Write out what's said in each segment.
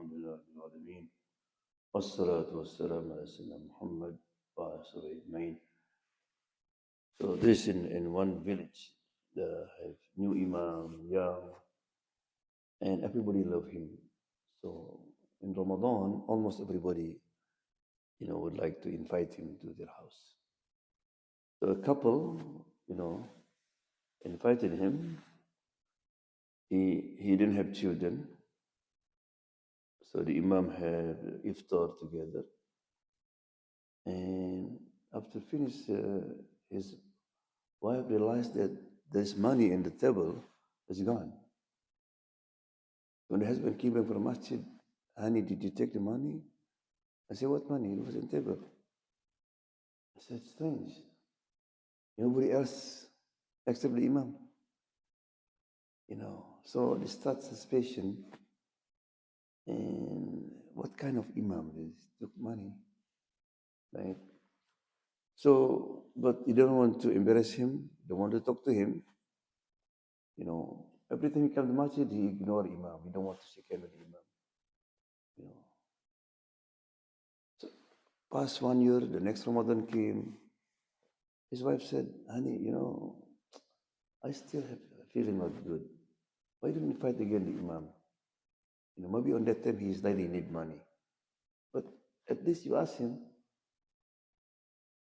Alhamdulillah Rabbil Alameen. Wassalatu wassalamu ala Sayyidina Muhammad wa ala sahbihi ajma'in. So this in one village, they have new Imam, young, and everybody love him. So in Ramadan, almost everybody, would like to invite him to their house. So a couple, invited him. He didn't have children, so the Imam had iftar together. And after finish, his wife realized that there's money in the table. It's gone. When the husband came back from masjid, honey, did you take the money? I said, what money? It was in the table. I said, strange. Nobody else except the Imam. So they start suspicion. And what kind of Imam is took money? Right? So, but you don't want to embarrass him, don't want to talk to him. Every time he comes to masjid, he ignore Imam. He don't want to shake hand with Imam. So, past 1 year, the next Ramadan came. His wife said, honey, I still have a feeling not good. Why don't you fight again the Imam? Maybe on that time he is really need money. But at least you ask him.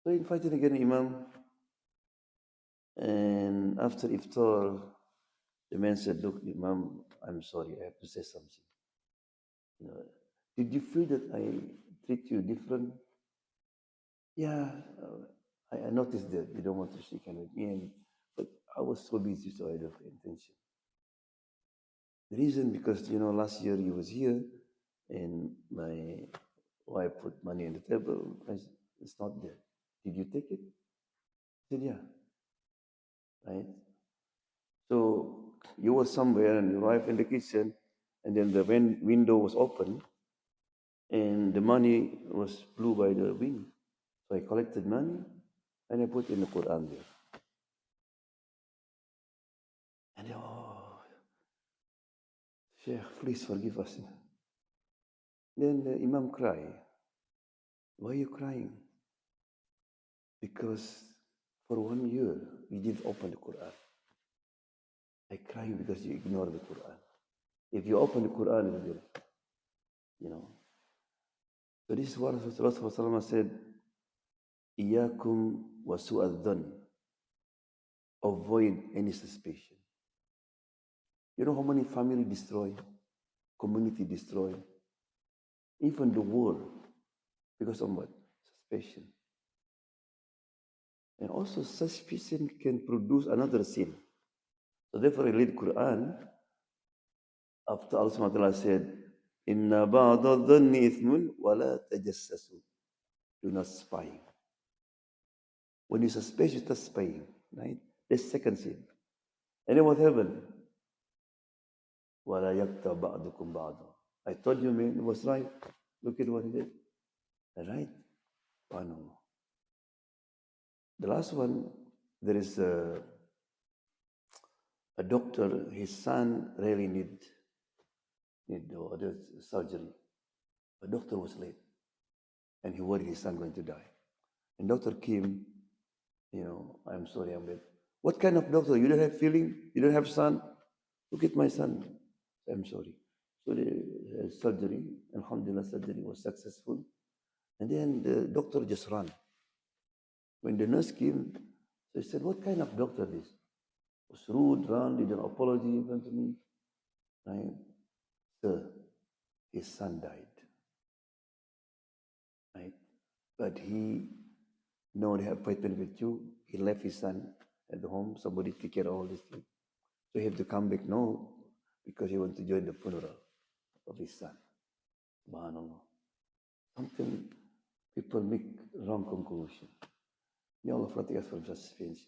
So he invited again the Imam. And after iftar, the man said, look, Imam, I'm sorry, I have to say something. Did you feel that I treat you different? Yeah, I noticed that you don't want to shake hands with me, but I was so busy, so I don't have intention. The reason, because, last year you was here, and my wife put money on the table. I said, it's not there. Did you take it? I said, yeah. Right? So you were somewhere and you arrived in the kitchen, and then the window was open, and the money was blew by the wind. So I collected money, and I put in the Quran there. And Sheikh, please forgive us. Then the Imam cried. Why are you crying? Because for 1 year, you didn't open the Quran. I cry because you ignore the Quran. If you open the Quran, it will be, So this is what Rasulullah said, Iyakum wa su'adhan. Avoid any suspicion. You know how many family destroy, community destroy, even the world, because of what? Suspicion. And also suspicion can produce another sin. So therefore I read Quran, after Allah subhanahu wa ta'ala said, Inna ba'da dhanni ithmun wa la tajassasu. Do not spy. When you suspect, you start spying, right? That's second sin. And then what happened? وَلَا يَكْتَبْ بَعْضُكُمْ بَعْضًا. I told you, man, it was right. Look at what he did. Right? No. The last one, there is a doctor, his son really need surgery. The doctor was late, and he worried his son going to die. And doctor came, I'm sorry, I'm late. What kind of doctor? You don't have feeling? You don't have son? Look at my son. I'm sorry. So the surgery, alhamdulillah, surgery was successful. And then the doctor just ran. When the nurse came, they said, what kind of doctor is this? Was rude, ran, did an apology in front of me. Right? Sir, his son died. Right? But he they have appointment with you. He left his son at the home. Somebody take care of all this thing. So he have to come back now because he wants to join the funeral of his son. Subhanallah. Something people make wrong conclusion. May Allah protect us from such things.